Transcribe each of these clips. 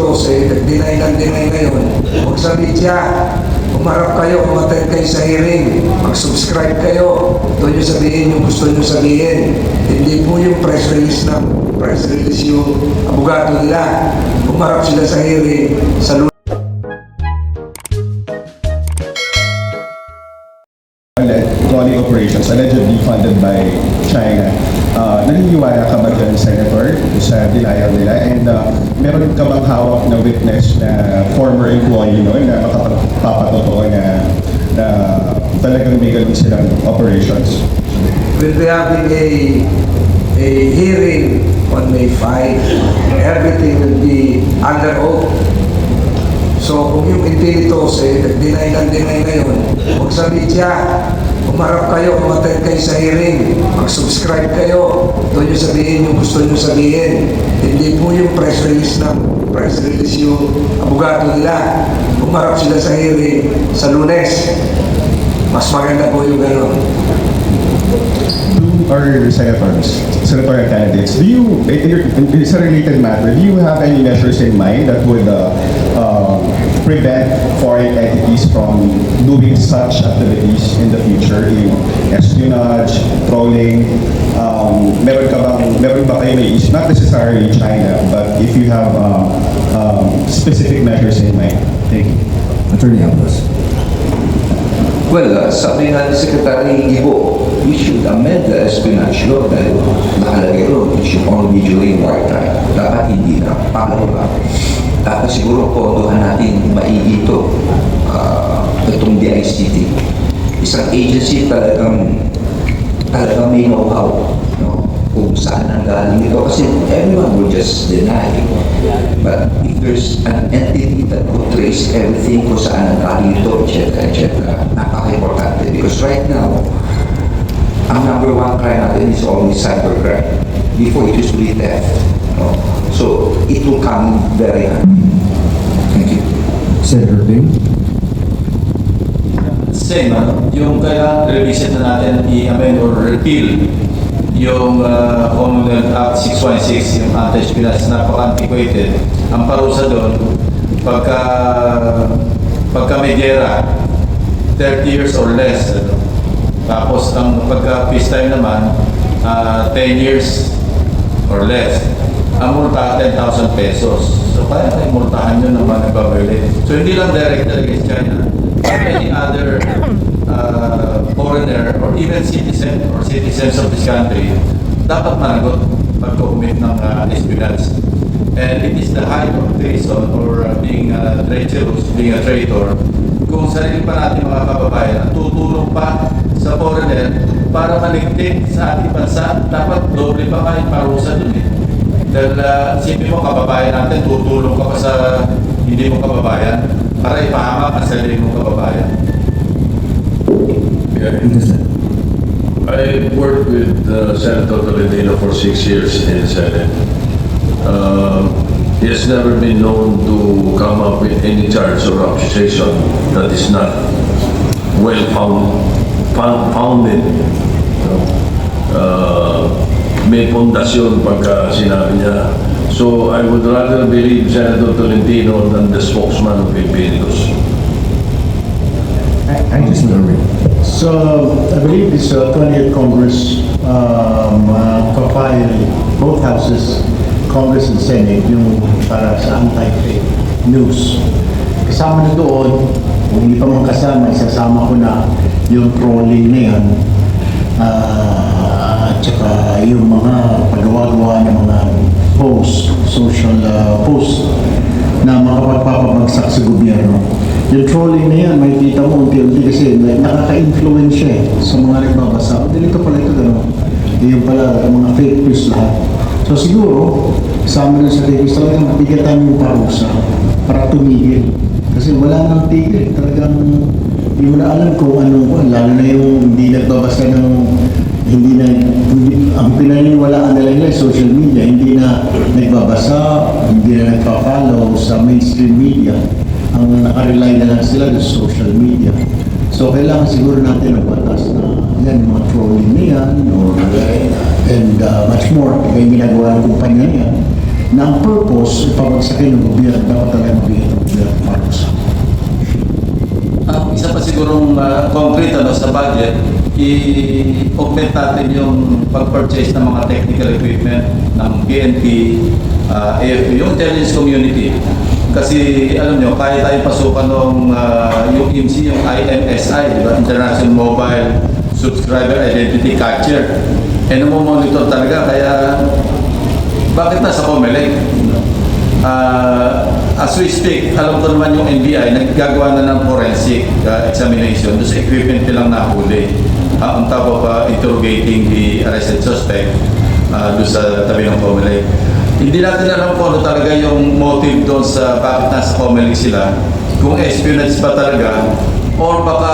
Intinitos, nag-deny ng deny ngayon. Huwag sa media, umarap kayo, umattend kayo sa hearing, mag-subscribe kayo, ito nyo sabihin yung gusto nyo sabihin. Hindi po yung press release yung abogado nila. Umarap sila sa hearing, sa Trolling operations allegedly funded by China. Naniniwala ka ba dyan, Senator, sa denial nila? And meron ka bang hawak na witness na former employee noon na makapagpapatotoo na talagang may ganun silang operations? We'll be having a hearing on May 5. Everything will be under oath. So kung yung Intinitos, nag-deny ng deny ngayon, huwag sa media, umarap kayo, umattend kayo sa hearing, mag-subscribe kayo, ito nyo sabihin yung gusto nyo sabihin. Hindi po yung press release yung abogado nila. Umarap sila sa hearing sa Lunes. Mas maganda po yung gano'n. Or senators, senatorial candidates, it's a related matter, do you have any measures in mind that would prevent foreign entities from doing such activities in the future, yung espionage, trolling? Meron ba kayo may isip, not necessarily China, but if you have specific measures in mind? Thank you. Attorney Ambros. Well, sabi nga ni Secretary Ibo, we should amend the espionage law dahil nakalagay ron, it should only be during wartime. Dapat hindi na, pangalawa. Dapat siguro podohan natin maigi ito, itong DICT. Isang agency talagang may know-how, no? Kung saan ang galing ito. Kasi everyone will just deny. But if there's an entity that could trace everything kung saan ang galing ito, etc., napaka-importante. Because right now, ang number one crime natin is always cybercrime. Before it used to be theft. No? So, it will come very handy. Thank you. Senator Bing. Same, yung kaya revisit na natin i-amend or repeal yung Commonwealth Act 616, yung anti-espionage, napaka-antiquated. Ang parusa doon, pagka may gera, 30 years or less. Tapos ang pagka peacetime naman, 10 years or less. Ang multa, 10,000 pesos. So kaya may multahan yun naman nagbabalite. So hindi lang direct against China, but any other foreigner or even citizen or citizens of this country dapat managot pag-commit ng espionage. And it is the height of treason or being treacherous, being a traitor, kung sarili pa natin mga kababayan at tutulong pa sa foreigner para maligtik sa ating bansa, dapat doble pa kayo parusa dun eh. Dahil sipin mo kababayan natin, tutulong ka pa sa hindi mo kababayan para ipahamak ang sarili mong kababayan. I worked with Senator Tolentino for 6 years in the Senate. He has never been known to come up with any charge or accusation that is not well founded. May pundasyon pagka sinabi niya. So I would rather believe Senator Tolentino than the spokesman of Pilipinos. I just know. So, I believe this 20th Congress papile both houses, Congress and Senate, yung para sa anti-fake news. Kasama na doon, kung hindi pa man kasama, isasama ko na yung trolling na yan, at saka yung mga paggawa-gawa ng mga social post na makapagpapabagsak sa gobyerno. Yung trolling na yan, may kita mo unti-unti kasi nakaka-influence siya sa mga nagbabasa. Dito pala ito, yung pala, mga fake news lahat. So siguro, kasama na sa fake news, talagang bigatan yung parusa para tumigil. Kasi wala nang tigil. Talagang hindi mo na alam kung anong, lalo na yung hindi nagbabasa ng, ang pinaniniwalaan nila nila social media, hindi na nagbabasa, hindi na nagpa-follow sa mainstream media. Ang nakarely na lang sila sa social media. So, kailangan siguro natin ng batas na yan, mga trolling na yan, and much more, kaya yung ginagawa ng kumpanya niya, na ang purpose, ipabagsakin ng gobyerno, dapat talaga mabigay ng gobyerno, Marcos. Isa pa sigurong concrete sa budget, i-augment natin yung pag-purchase ng mga technical equipment ng PNP, AFP, yung intelligence community. Kasi alam nyo, kaya tayong pasukan ng yung IMSI, yung IMSI, di ba? International Mobile Subscriber Identity Capture. Namomonitor talaga, kaya bakit nasa COMELEC? As we speak, alam ko naman yung NBI, naggagawa na ng forensic examination doon sa equipment nilang nahuli. On top of interrogating the arrested suspect doon sa tabi ng COMELEC. Hindi natin alam kung ano talaga yung motive doon sa bakit nasa COMELEC sila. Kung espionage ba talaga, or baka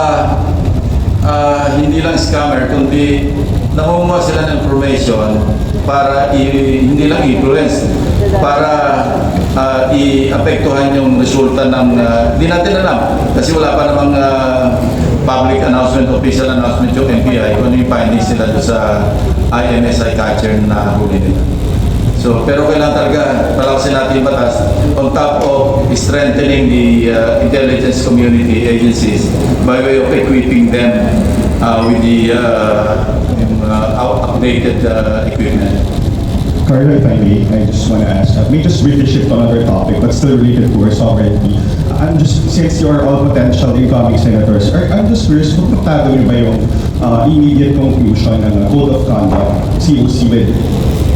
hindi lang scammer, kundi namumuha sila ng information para hindi lang influence, para i-apektuhan yung resulta ng hindi natin alam kasi wala pa namang public announcement, official announcement yung NBI kung ano yung findings nila doon sa IMSI catcher na huli nila. So, pero kailangan talaga palakasin natin yung batas on top of strengthening the intelligence community agencies by way of equipping them with the updated equipment. Carlo, if I may, I just want to ask, may just briefly shift to another topic, but still related to our sovereignty. Since you are all potential incoming senators, I'm just curious, kung pagtado niyo ba yung immediate conclusion ng Code of Conduct, COC with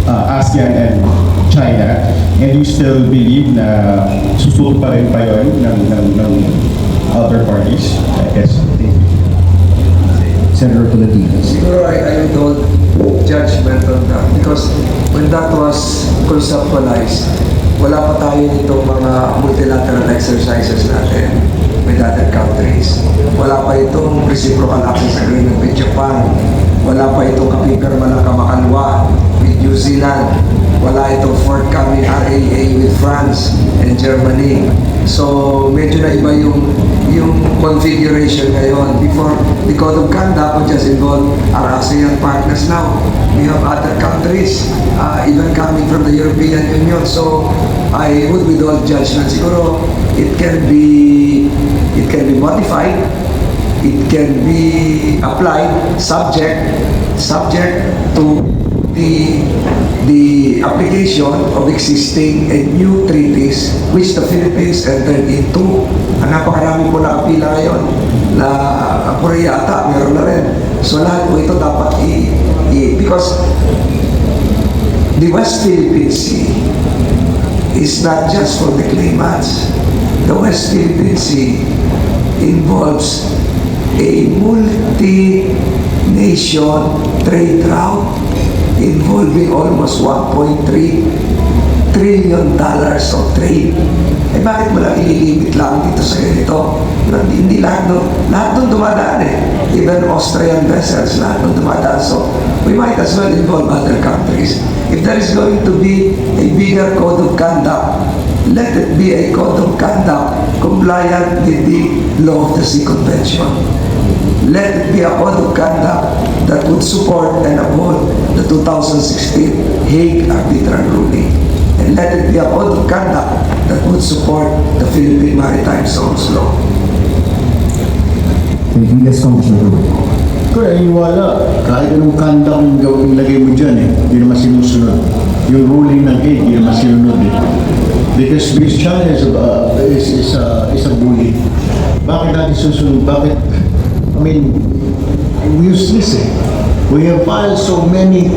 ASEAN and China, and you still believe na susunod pa rin pa yun ng other parties? I guess. Thank you. Senator Tolentino. Siguro I don't judgment on that because when that was conceptualized, wala pa tayo nitong mga multilateral exercises natin with other countries. Wala pa itong reciprocal access agreement with Japan. Wala pa itong kapipirma ng kamakalwa with New Zealand. Wala itong forthcoming RAA with France and Germany. So medyo na iba yung configuration ngayon. Before, the Code of Conduct would just involve our ASEAN partners now. We have other countries, even coming from the European Union. So I would withhold judgment. Siguro it can be modified. It can be applied subject to the application of existing and new treaties which the Philippines entered into. Napakarami po na apila ngayon na Korea ata, meron na rin. So lahat po ito dapat because the West Philippine Sea is not just for the claimants. The West Philippine Sea involves a multi-nation trade route involving almost $1.3 trillion of trade. Bakit mo lang ililimit lang dito sa ganito? Hindi lahat doon dumadaan Even Austrian vessels, lahat doon dumadaan. So, we might as well involve other countries. If there is going to be a bigger code of conduct, let it be a code of conduct compliant with the law of the Sea Convention. Let it be a code of conduct that would support and uphold the 2016 Hague Arbitral Ruling. And let it be a code of conduct that would support the Philippine Maritime Zones Law. Thank you. Yes, Congressman Rubio. Kaya wala. Kahit anong kanta kung gawin lagay mo dyan hindi naman sinusunod. Yung ruling ng Hague, hindi naman sinunod Because China is a bully. Bakit natin susunod? Bakit? I mean, useless We have filed so many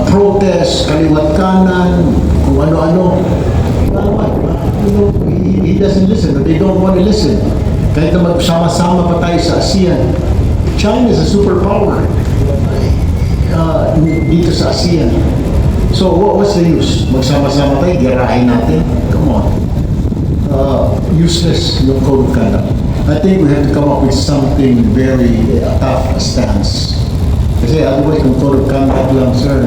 protests, kaliwat kanan, kung ano-ano. He doesn't listen, they don't want to listen. Kahit na magsama-sama pa tayo sa ASEAN. China is a superpower dito sa ASEAN. So what's the use? Magsama-sama tayo, girahin natin. Come on. Useless yung code of conduct. I think we have to come up with something very tough stance. Kasi otherwise, kung code of conduct lang, sir,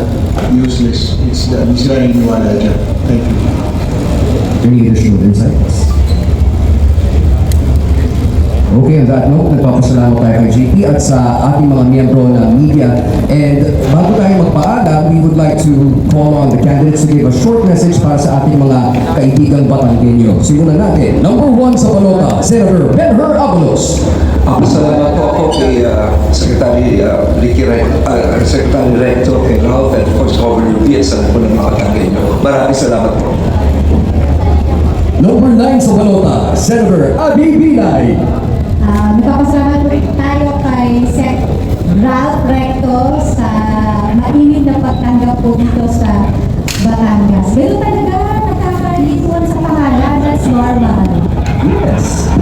useless. It's the Israeli niwala dyan. Thank you. Any additional insights? Okay, that note, nagpapasalamat tayo kay JP at sa ating mga miyembro ng media. And bago tayo magpaalam, we would like to call on the candidates to give a short message para sa ating mga kaibigang Batanggenyo. Simulan natin. Number 1 sa balota, Senator Benher Abalos. Salamat po ako kay Secretary Secretary Recto, kay Ralph, and of course, Governor B, at sa po ng mga Batanggenyo. Maraming salamat po. Number 9 sa balota, Senator Abby Binay. Nagpapasalamat po rin tayo kay Sec. Ralph Recto sa mainit na pagtanggap po dito sa Batangas. Pero talaga nakakalituan sa pangalan, that's normal. Yes.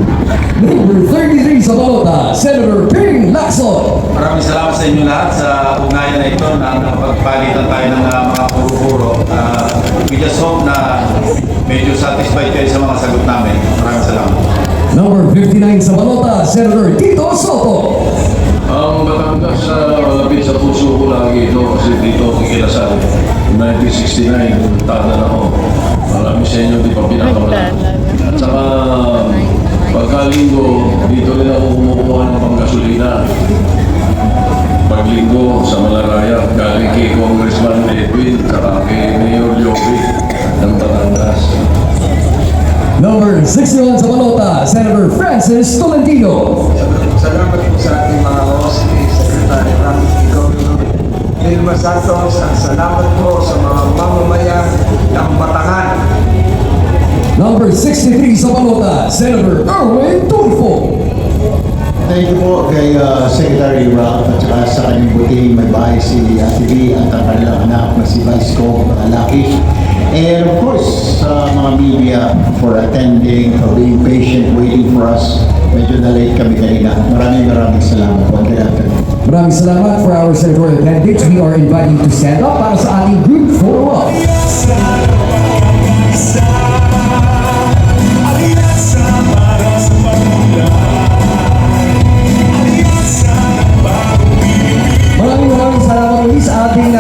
Number 33 sa balota, Senator Ping Lacson. Maraming salamat sa inyo lahat sa ugnayan na ito na nakapagpalitan tayo ng mga puro-puro. We just hope na medyo satisfied kayo sa mga sagot namin. Maraming salamat. Number 59 sa balota, Senator Tito Soto. Ang Batangas, malapit sa puso ko lagi ito kasi dito ako kinasal. 1969, tada na ako. Marami sa inyo di pa pinakawalan. At saka, pagkalinggo, dito rin ako kumukuha ng panggasolina. Paglinggo sa Malaraya, galing kay Congressman Edwin, saka kay Mayor Joby ng Batangas. Number 61 sa balota, Senator Francis Tolentino. Salamat po sa ating mga host, Secretary Ramsey, Governor Vilma Santos, at salamat po sa mga mamamayan ng Batangan. Number 63 sa balota, Senator Erwin Tulfo. Thank you po kay Secretary Ralph at saka sa kanyang butihing may bahay si Ate Lee at ang kanilang anak na si Vice Co. Lucky. And of course, sa mga media for attending, for being patient, waiting for us. Medyo na-late kami kanina. Maraming salamat po. Maraming salamat for our senatorial candidates. We are inviting you to stand up para sa ating group photo op. Maraming salamat ulit sa ating